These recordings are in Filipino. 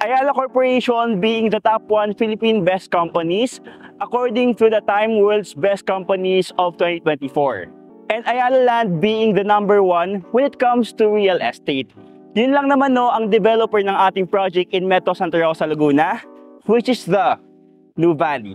Ayala Corporation being the top 1 Philippine best companies according to the Time World's Best Companies of 2024. And Ayala Land being the number 1 when it comes to real estate. Yun lang naman no ang developer ng ating project in Metro Santa Rosa, Laguna, which is the Nuvali.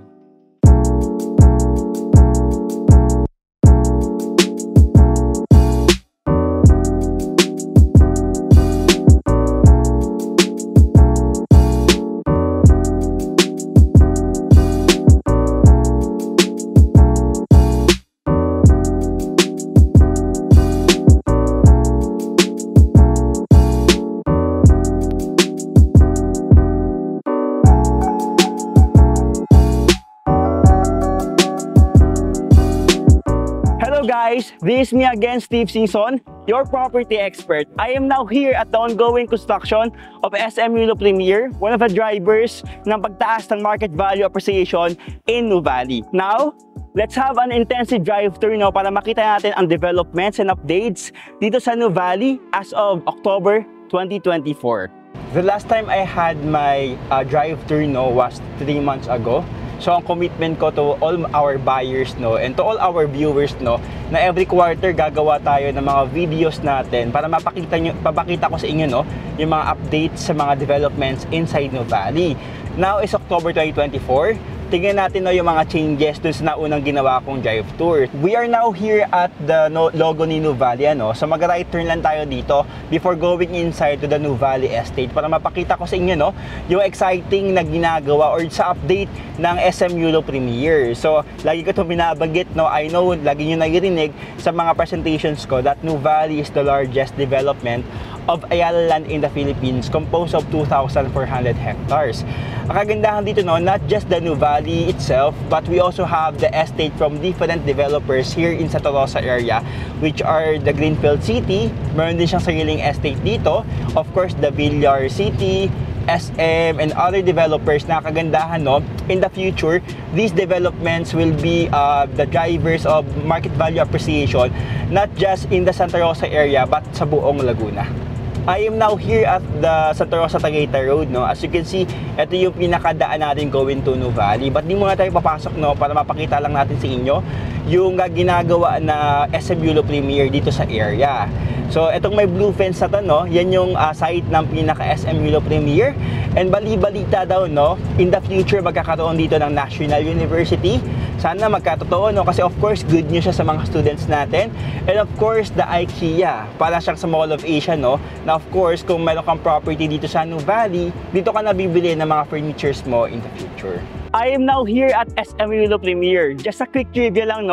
Hello guys, this is me again, Steve Singson, your property expert. I am now here at the ongoing construction of SM Yulo Premier, one of the drivers ng pagtaas ng market value appreciation in Nuvali. Now, let's have an intensive drive tour para makita natin ang developments and updates dito sa Nuvali as of October 2024. The last time I had my drive tour was 3 months ago. So ang commitment ko to all our buyers and to all our viewers na every quarter gagawa tayo ng mga videos natin para papakita ko sa inyo yung mga updates sa mga developments inside Nuvali. Now is October 2024. Tingnan natin yung mga changes dun sa naunang ginawa kong drive tour. We are now here at the logo ni Nuvali, so mag-right turn lang tayo dito before going inside to the Nuvali Estate para mapakita ko sa inyo yung exciting na ginagawa or sa update ng SM Yulo Premier. So, lagi ko itong binabanggit, I know, lagi nyo naririnig sa mga presentations ko that Nuvali is the largest development of Ayala Land in the Philippines, composed of 2,400 hectares. Ang kagandahan dito not just the Nuvali itself, but we also have the estate from different developers here in Santa Rosa area, which are the Greenfield City, meron din siyang sariling estate dito, of course the Villar City, SM, and other developers na kagandahan in the future, these developments will be the drivers of market value appreciation, not just in the Santa Rosa area, but sa buong Laguna. I am now here at the Santa Rosa Tagaytay Road. As you can see, ito yung pinakadaan natin going to Nuvali. But di muna tayo papasok para mapakita lang natin sa inyo yung ginagawa na SM Yulo Premier dito sa area. So, itong may blue fence na to, yan yung site ng pinaka-SM Yulo Premier. And bali-balita daw, in the future, magkakaroon dito ng National University. Sana magkatotoo, kasi of course, good news siya sa mga students natin. And of course, the IKEA, para siyang sa Mall of Asia, na of course, kung meron kang property dito sa Nuvali, dito ka nabibili ng mga furnitures mo in the future. I am now here at SM Yulo Premier. Just a quick trivia lang,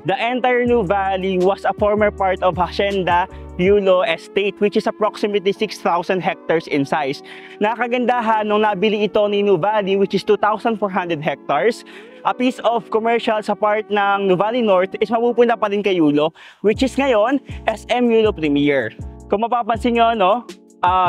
the entire Nuvali was a former part of Hacienda Yulo Estate, which is approximately 6,000 hectares in size. Nakagandahan nung nabili ito ni Nuvali, which is 2,400 hectares, a piece of commercial sa part ng Nuvali North is mapupunta pa rin kay Yulo, which is ngayon SM Yulo Premier. Kung mapapansin nyo,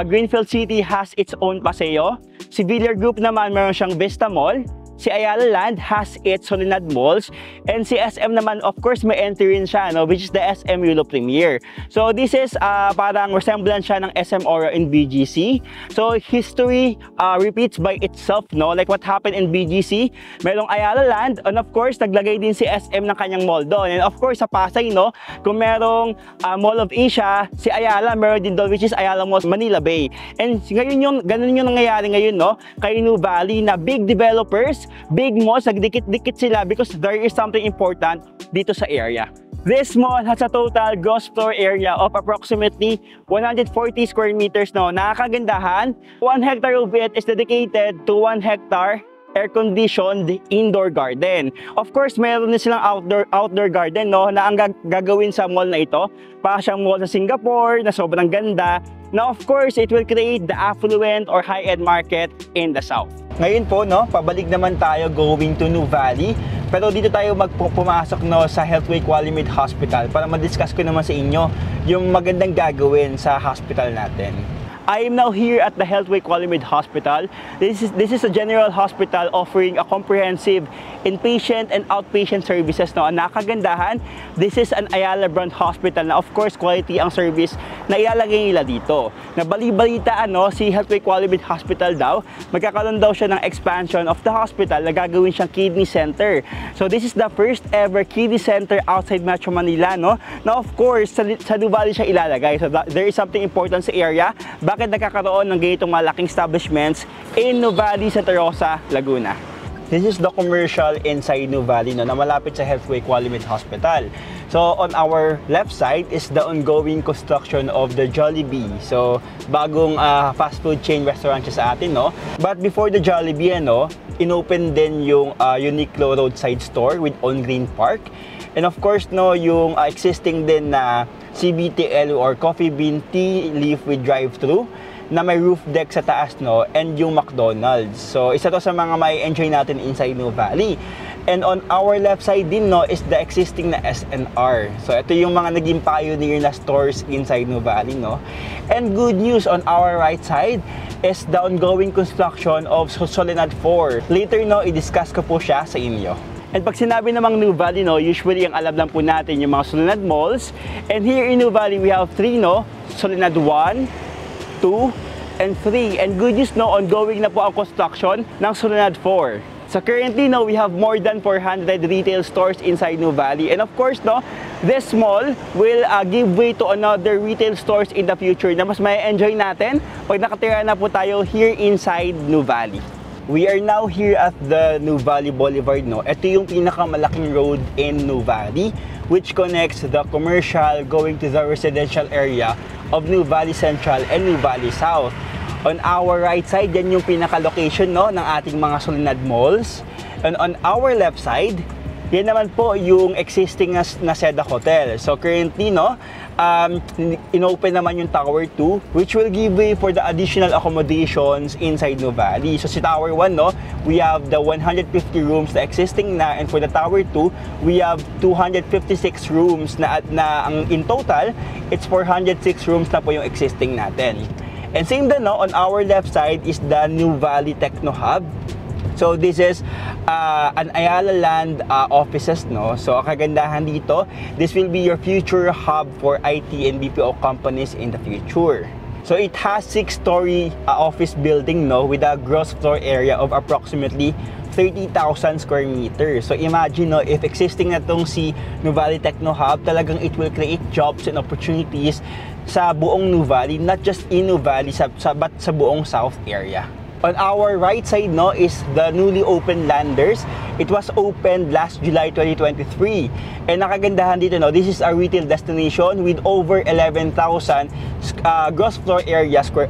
Greenfield City has its own paseo. Si Villar Group naman meron siyang Vista Mall. Si Ayala Land has its Soledad Malls, and si SM naman, of course, may entry rin siya, which is the SM Yulo Premier. So this is parang resemblance siya ng SM Aura in BGC. So history repeats by itself, like what happened in BGC, merong Ayala Land, and of course, naglagay din si SM ng kanyang mall doon. And of course, sa Pasay, kung merong Mall of Asia, si Ayala meron din doon, which is Ayala Malls, Manila Bay. And ngayon ganun yung nangyayari ngayon, kay Nuvali, na big developers, big malls, nagdikit-dikit sila because there is something important dito sa area. This mall has a total gross floor area of approximately 140 square meters. Nakakagandahan, 1 hectare of it is dedicated to 1 hectare air-conditioned indoor garden. Of course, meron din silang outdoor garden na ang gagawin sa mall na ito. Para siyang mall sa Singapore na sobrang ganda. Now, of course, it will create the affluent or high-end market in the south. Ngayon po, pabalik naman tayo going to Nuvali. Pero dito tayo pumasok sa Healthway Qualimate Hospital para ma-discuss ko naman sa inyo yung magandang gagawin sa hospital natin. I am now here at the Healthway Qualimid Hospital. This is a general hospital offering a comprehensive inpatient and outpatient services. No? Ang nakagandahan, this is an Ayala brand hospital na of course quality ang service na ilalagay nila dito. Nabali-balitaan si Healthway Qualimid Hospital daw, magkakaroon daw siya ng expansion of the hospital na gagawin siyang kidney center. So this is the first ever kidney center outside Metro Manila. No? Now of course, sa Nuvali siya ilalagay. So there is something important sa area. Bakit nagkakaroon ng ganitong malaking establishments in Nuvali, Santa Rosa, Laguna? This is the commercial inside Nuvali, no, na malapit sa Healthway Qualimid Hospital. So on our left side is the ongoing construction of the Jollibee. So bagong fast food chain restaurant siya sa atin, no. But before the Jollibee, inopen din yung Uniqlo roadside store with On Green Park. And of course, no, yung existing din na CBTL or Coffee Bean Tea Leaf with drive-thru na may roof deck sa taas, no, and yung McDonald's. So isa to sa mga may enjoy natin inside Nuvali. And on our left side din, no, is the existing na SNR. So ito yung mga naging pioneer na stores inside Nuvali, no. And good news on our right side is the ongoing construction of Soledad 4. Later, no, i-discuss ko po siya sa inyo. And pag sinabi namang Nuvali, no, usually ang alam lang po natin yung mga Soledad malls. And here in Nuvali, we have 3, no, Soledad 1, 2, and 3. And good news, no, ongoing na po ang construction ng Soledad 4. So currently, no, we have more than 400 retail stores inside Nuvali. And of course, no, this mall will give way to another retail stores in the future na mas may enjoy natin pag nakatira na po tayo here inside Nuvali. We are now here at the Nuvali Boulevard, no. Ito yung pinakamalaking road in Nuvali which connects the commercial going to the residential area of Nuvali Central and Nuvali South. On our right side, yan yung pinaka-location, no, ng ating mga Soledad malls. And on our left side, yan naman po yung existing na Seda Hotel. So currently, no, inopen naman yung Tower 2 which will give way for the additional accommodations inside Nuvali. So si Tower 1, no, we have the 150 rooms na existing na, and for the Tower 2, we have 256 rooms na ang in total, it's 406 rooms na po yung existing natin. And same din, no, on our left side is the Nuvali Techno Hub. So this is an Ayala Land offices, no. So ang kagandahan dito, this will be your future hub for IT and BPO companies in the future. So it has 6-story office building, no, with a gross floor area of approximately 30,000 square meters. So imagine, no, if existing na tong si Nuvali Techno Hub, talagang it will create jobs and opportunities sa buong Nuvali, not just in Nuvali, but sa buong South area. On our right side, no, is the newly opened Landers. It was opened last July 2023. And nakagandahan dito, no, this is a retail destination with over 11,000 gross floor area square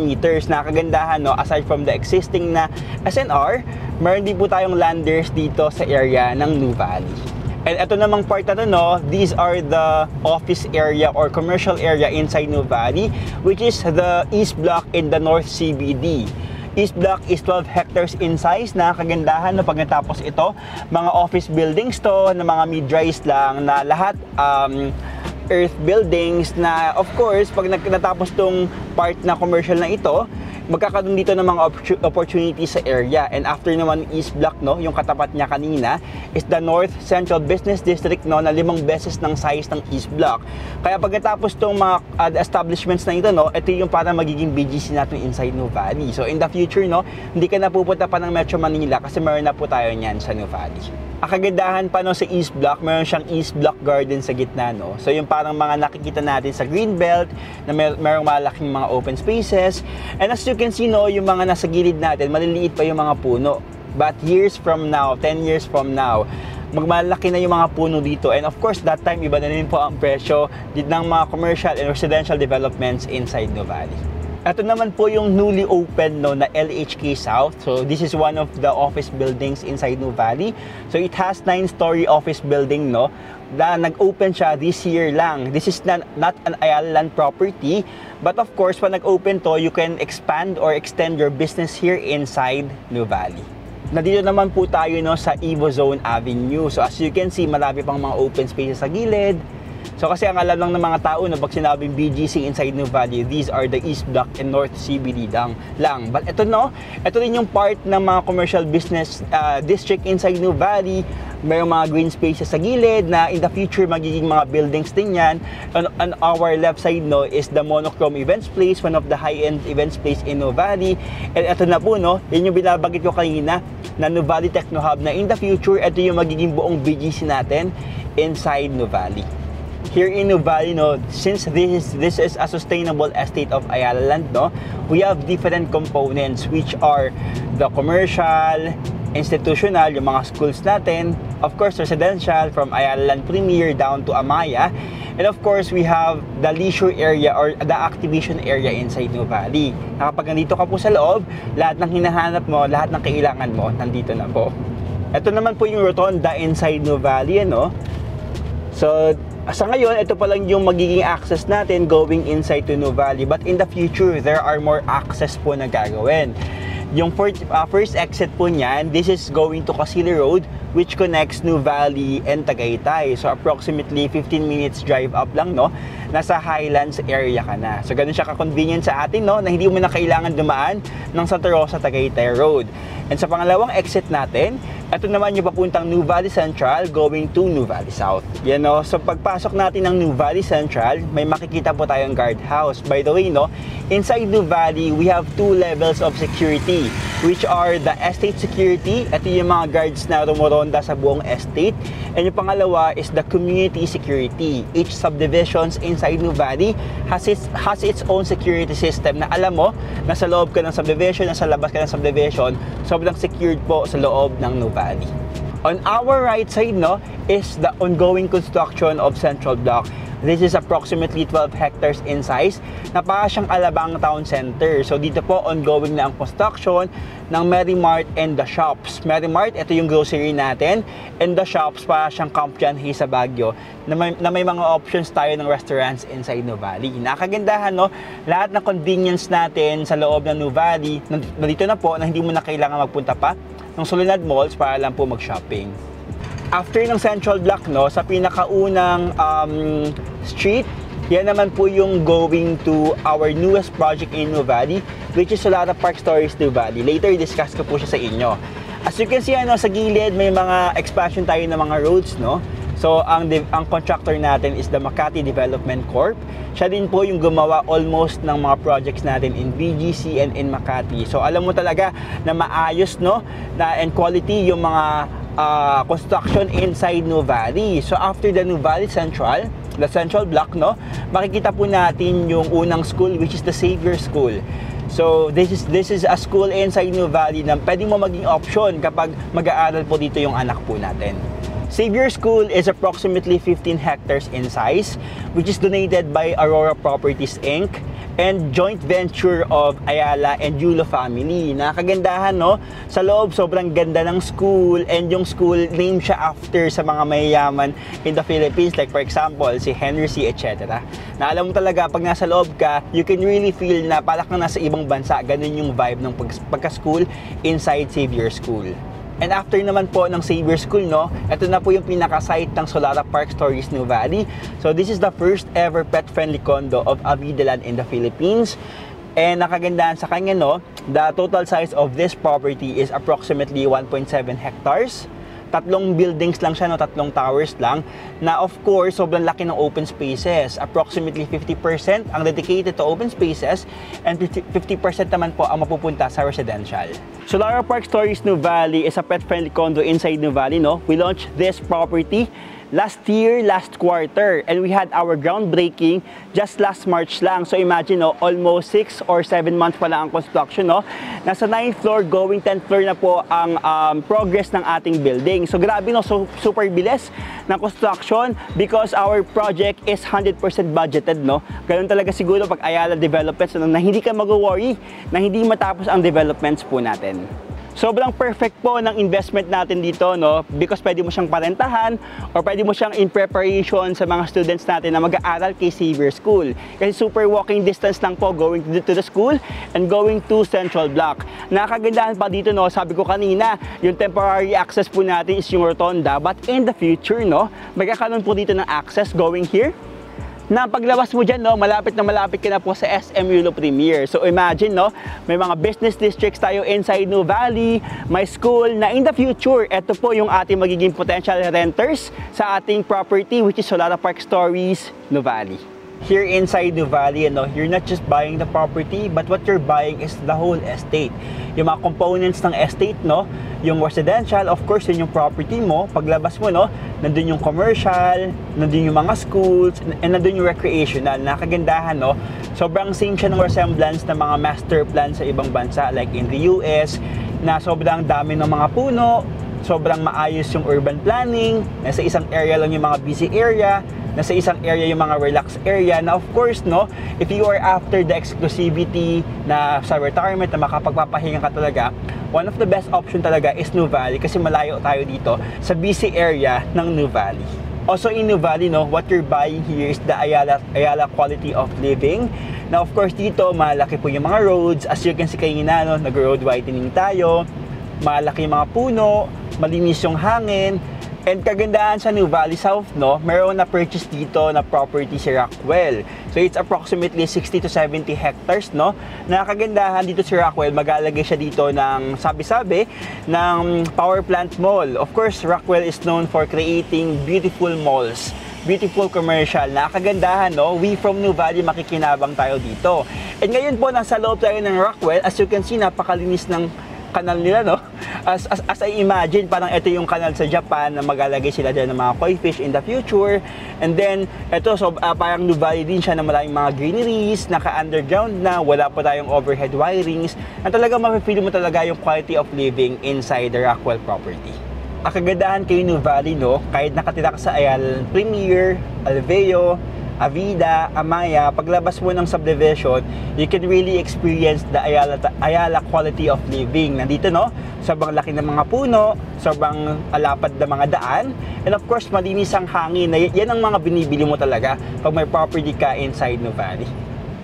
meters. Nakagandahan, no, aside from the existing na SNR, meron din po tayong Landers dito sa area ng Nuvali. And ito namang part na to, no, these are the office area or commercial area inside Nuvali, which is the East Block in the North CBD. East Block is 12 hectares in size. Na kagandahan, no, pag natapos ito, mga office buildings to na mga mid-rise lang na lahat earth buildings na of course pag natapos tong part na commercial na ito, magkakaroon dito ng mga opportunities sa area. And after naman East Block, no, yung katapat niya kanina is the North Central Business District, no, na 5 beses ng size ng East Block. Kaya pagkatapos tong mga establishments na ito, no, ito yung para magiging BGC natin inside Nuvali. So in the future, no, hindi ka na pupunta pa ng Metro Manila kasi meron na po tayo niyan sa Nuvali. Ang kagandahan pa, no, sa East Block, meron siyang East Block Garden sa gitna, no. So yung parang mga nakikita natin sa Greenbelt na merong malaking mga open spaces. And as you can see, no, yung mga nasa gilid natin, maliliit pa yung mga puno. But years from now, 10 years from now, magmalaki na yung mga puno dito. And of course, that time, iba na rin po ang presyo ng mga commercial and residential developments inside Nuvali. Ito naman po yung newly opened, no, na LHK South. So this is one of the office buildings inside Nuvali. So it has 9-story office building, no, na nag-open siya this year lang. This is not an Ayala Land property, but of course, when nag-open to, you can expand or extend your business here inside Nuvali. Nandito naman po tayo, no, sa Evo Zone Avenue. So as you can see, marami pang mga open spaces sa gilid. So kasi ang alam lang ng mga tao na pag sinabing BGC inside Nuvali, these are the East Block and North CBD lang. But ito ito din yung part ng mga commercial business district inside Nuvali. Mayroong mga green spaces sa gilid na in the future magiging mga buildings din yan. On our left side is the Monochrome Events Place, one of the high-end events place in Nuvali. And ito na po, yun yung binabagit ko kanina na Nuvali Techno Hub na in the future, ito yung magiging buong BGC natin inside Nuvali. Here in Nuvali, since this is a sustainable estate of Ayala Land, we have different components which are the commercial, institutional, yung mga schools natin, of course residential from Ayala Land Premier down to Amaya, and of course we have the leisure area or the activation area inside Nuvali. Kapag nandito ka po sa loob, lahat ng hinahanap mo, lahat ng kailangan mo, nandito na po. Ito naman po yung rotonda inside Nuvali, So, sa ngayon, ito pa lang yung magiging access natin going inside to Nuvali. But in the future, there are more access po na gagawin. Yung first exit po niyan, this is going to Casili Road, which connects Nuvali and Tagaytay. So approximately 15 minutes drive up lang, nasa Highlands area ka na. So ganun siya ka-convenient sa atin, na hindi mo na kailangan dumaan ng Santa Rosa Tagaytay Road. And sa pangalawang exit natin, ito naman yung papuntang Nuvali Central going to Nuvali South. So pagpasok natin ng Nuvali Central, may makikita po tayong guardhouse. By the way, inside Nuvali, we have 2 levels of security, which are the estate security. Ito yung mga guards na rumoronda sa buong estate. And yung pangalawa is the community security. Each subdivisions inside Nuvali has its own security system na alam mo, nasa loob ka ng subdivision, nasa labas ka ng subdivision, sobrang secured po sa loob ng Nuvali. On our right side, is the ongoing construction of Central Block. This is approximately 12 hectares in size. Napaka siyang Alabang Town Center. So dito po ongoing na ang construction ng Mary Mart and the shops. Mary Mart, ito yung grocery natin. And the shops, para siyang Camp John Hay sa Baguio, na may mga options tayo ng restaurants inside Nuvali. Nakagandahan, lahat ng convenience natin sa loob ng Nuvali, nandito na po, na hindi mo na kailangan magpunta pa ng Soledad Malls para lang po mag-shopping. After ng Central Block, sa pinakaunang street, yan naman po yung going to our newest project in Nuvali, which is Solara Park Stories Nuvali. Later, discuss ko po siya sa inyo. As you can see, sa gilid, may mga expansion tayo ng mga roads, So, ang contractor natin is the Makati Development Corp. Siya din po yung gumawa almost ng mga projects natin in BGC and in Makati. So, alam mo talaga na maayos, and quality yung mga construction inside Nuvali. So after the Nuvali Central, the Central Block, makikita po natin yung unang school, which is the Xavier School. So this is a school inside Nuvali na pwedeng mo maging option kapag mag-aaral po dito yung anak po natin. Xavier School is approximately 15 hectares in size, which is donated by Aurora Properties Inc. and joint venture of Ayala and Yulo family. Nakagandahan, sa loob sobrang ganda ng school, and yung school named siya after sa mga mayayaman in the Philippines, like for example si Henry C, etc. Na alam mo talaga pag nasa loob ka, you can really feel na parang kang nasa ibang bansa. Ganun yung vibe ng pagka-school inside Xavier School. And after naman po ng Xavier School, ito na po yung pinaka-site ng Solara Park Stories Nuvali. So this is the first ever pet-friendly condo of Avidaland in the Philippines. And nakagandahan sa kanya, the total size of this property is approximately 1.7 hectares. 3 buildings lang siya, 3 towers lang, na of course, sobrang laki ng open spaces. Approximately 50% ang dedicated to open spaces, and 50% naman po ang mapupunta sa residential. Solara Park Stories Nuvali is a pet-friendly condo inside Nuvali, We launched this property last quarter, and we had our groundbreaking just last March lang. So imagine, almost 6 or 7 months pa lang ang construction, Nasa 9th floor, going 10th floor na po ang progress ng ating building. So grabe, so super bilis ng construction because our project is 100% budgeted, Ganun talaga siguro pag Ayala Developments, na hindi ka mag-worry na hindi matapos ang developments po natin. Sobrang perfect po ng investment natin dito, no? Because pwede mo siyang parentahan or pwede mo siyang in preparation sa mga students natin na mag-aaral kay Xavier School. Kasi super walking distance lang po going to the school and going to Central Block. Nakakagandahan pa dito, no? Sabi ko kanina, yung temporary access po natin is yung rotonda, but in the future, no? Magkakaroon po dito ng access going here. Na paglabas mo dyan, no, malapit ka na po sa SM Yulo Premier. So imagine, no, may mga business districts tayo inside New Valley, may school na in the future, ito po yung ating magiging potential renters sa ating property, which is Solara Park Stories, New Valley. Here inside New Valley, you're not just buying the property, but what you're buying is the whole estate. Yung mga components ng estate, no? Yung residential, of course, yun yung property mo. Paglabas mo, no? Nandun yung commercial, nandun yung mga schools, and nandun yung recreational. Nakagandahan, no? Sobrang same siya ng resemblance ng mga master plan sa ibang bansa, like in the US, na sobrang dami ng mga puno, sobrang maayos yung urban planning, nasa isang area lang yung mga busy area, nasa isang area yung mga relaxed area na of course, no, if you are after the exclusivity na sa retirement na makapagpapahinga ka talaga, one of the best option talaga is New Valley kasi malayo tayo dito sa busy area ng New Valley. Also in New Valley, no, what you're buying here is the Ayala quality of living. Now of course dito, malaki po yung mga roads. As you can see kanina, no, nag-road widening tayo. Malaki yung mga puno, malinis yung hangin. And kagandahan sa New Valley South, no, meron na purchase dito na property si Rockwell. So it's approximately 60 to 70 hectares, no. Nakagandahan dito si Rockwell, mag-aalagay siya dito ng sabi-sabi ng power plant mall. Of course, Rockwell is known for creating beautiful malls, beautiful commercial. Nakagandahan, no. We from New Valley makikinabang tayo dito. And ngayon po nasa loob tayo ng Rockwell. As you can see, napakalinis ng kanal nila, no? As I imagine, parang ito yung kanal sa Japan na mag-alagay sila dyan ng mga koi fish in the future. And then, ito, so, parang New Valley din siya na maraming mga greeneries, naka-underground na, wala pa tayong overhead wirings, na talagang mapipili mo talaga yung quality of living inside the Rockwell property. Ang kagandahan kay New Valley, no? Kahit nakatira ka sa Ayala Premier, Alveo, Avida, Amaya, paglabas mo ng subdivision, you can really experience the Ayala quality of living. Nandito, no? Sobrang laki ng mga puno, sobrang alapad na mga daan, and of course, malinis ang hangin. Yan ang mga binibili mo talaga pag may property ka inside New Valley.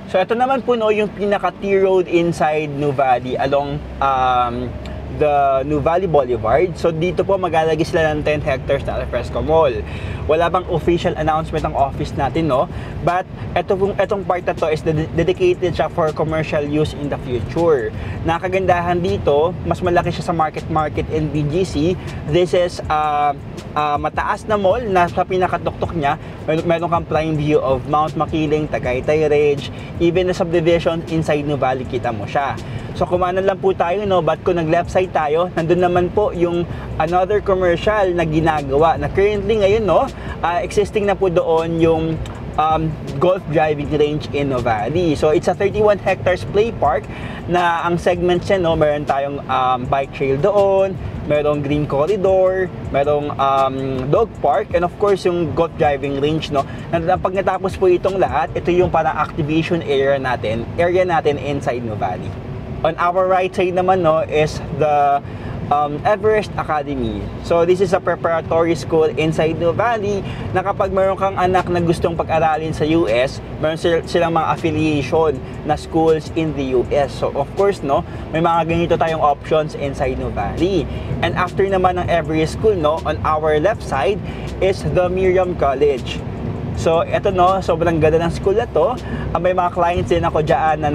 So, ito naman po, no, yung pinaka-T road inside New Valley along the New Valley Boulevard. So dito po maglalagay sila ng 10 hectares na Alfresco Mall. Wala bang official announcement ng office natin, no? But etong part na to is dedicated siya for commercial use in the future. Nakagandahan dito, mas malaki siya sa Market and BGC. This is mataas na mall na sa pinakatuktok niya. Meron kang prime view of Mount Makiling, Tagaytay Ridge, even the subdivision inside New Valley, kita mo siya. So kumanan lang po tayo, no, but kung nag-left side tayo, nandun naman po yung another commercial na ginagawa na currently ngayon, no, existing na po doon yung golf driving range in New Valley. So it's a 31 hectares play park na ang segments niya, no, meron tayong bike trail doon, merong green corridor, merong dog park, and of course yung golf driving range, no. Pag natapos po itong lahat, ito yung parang activation area natin inside New Valley. On our right side naman, no, is the Everest Academy. So this is a preparatory school inside New Valley na kapag meron kang anak na gustong pag-aralin sa US, meron silang mga affiliation na schools in the US. So of course, no, may mga ganito tayong options inside New Valley. And after naman ng Everest School, no, on our left side is the Miriam College. So, eto, no, sobrang ganda ng school na to. May mga clients din ako dyan na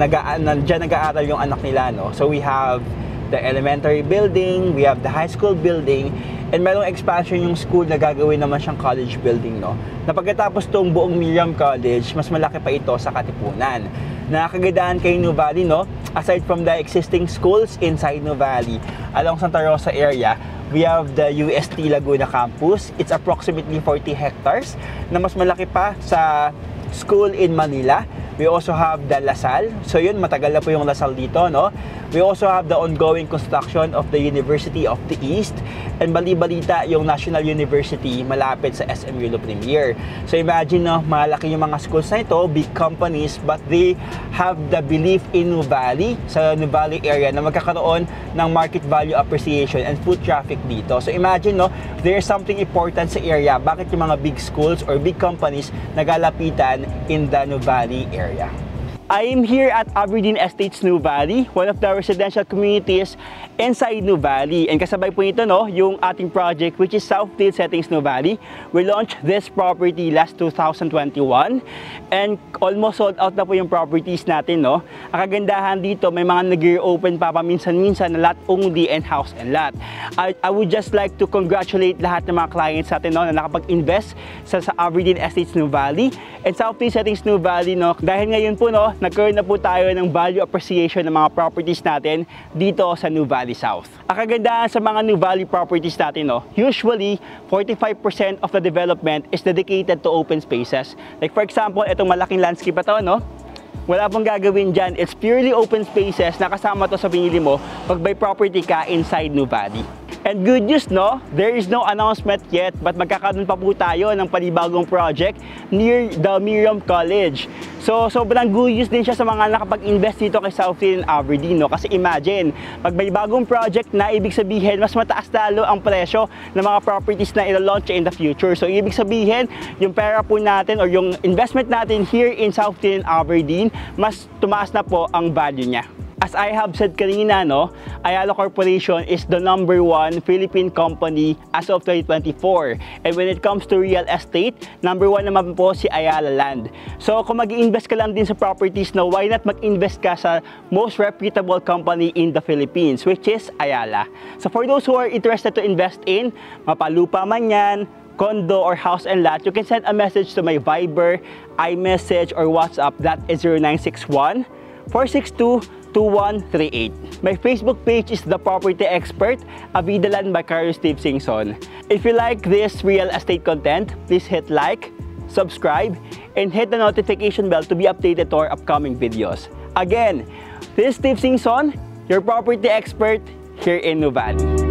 dyan nag-aaral yung anak nila, no. So, we have the elementary building, we have the high school building, and merong expansion yung school na gagawin naman siyang college building, no. Na pagkatapos tong buong Miriam College, mas malaki pa ito sa Katipunan. Nakakagandahan kay New Valley, no, aside from the existing schools inside New Valley, along Santa Rosa area, we have the UST Laguna campus. It's approximately 40 hectares na mas malaki pa sa school in Manila. We also have the LaSalle. So yun, matagal na po yung LaSalle dito, no? We also have the ongoing construction of the University of the East. And bali-balita yung National University malapit sa SM Yulo Premier. So imagine, no, malaki yung mga schools na ito, big companies, but they have the belief in Nuvali, sa Nuvali area, na magkakaroon ng market value appreciation and foot traffic dito. So imagine, no, there's something important sa area. Bakit yung mga big schools or big companies nagalapitan in the Nuvali area? I am here at Aberdeen Estates Nuvali, one of the residential communities inside Nuvali. And kasabay po ito, no, yung ating project, which is Southdale Settings Nuvali. We launched this property last 2021 and almost sold out na po yung properties natin, no. Ang kagandahan dito, may mga nag-reopen pa paminsan-minsan na lot only and house and lot. I would just like to congratulate lahat ng mga clients natin, no, na nakapag-invest sa Aberdeen Estates Nuvali and Southdale Settings Nuvali, no. Dahil ngayon po, no, nagkaroon na po tayo ng value appreciation ng mga properties natin dito sa Nuvali South. Ang kagandahan sa mga Nuvali properties natin, no, usually 45% of the development is dedicated to open spaces. Like for example, itong malaking landscape na to, no, wala pong gagawin dyan. It's purely open spaces na kasama to sa pinili mo pag may property ka inside Nuvali. And good news, no, there is no announcement yet, but magkakaroon pa po tayo ng panibagong project near the Miriam College. So, sobrang good news din siya sa mga nakapag-invest dito kay Southdale and Aberdeen, no? Kasi imagine, pag may bagong project na, ibig sabihin, mas mataas lalo ang presyo ng mga properties na ilo-launch in the future. So, ibig sabihin, yung pera po natin or yung investment natin here in Southdale and Aberdeen, mas tumaas na po ang value niya. As I have said kanina, no, Ayala Corporation is the #1 Philippine company as of 2024. And when it comes to real estate, #1 naman po si Ayala Land. So kung mag-i-invest ka lang din sa properties, no, why not mag-invest ka sa most reputable company in the Philippines, which is Ayala. So for those who are interested to invest in, mapalupa man yan, condo or house and lot, you can send a message to my Viber, iMessage, or WhatsApp. That is 0961 462 2138. My Facebook page is The Property Expert, Avidaland by Carlos Steve Singson. If you like this real estate content, please hit like, subscribe, and hit the notification bell to be updated to our upcoming videos. Again, this is Steve Singson, your property expert here in Nuvali.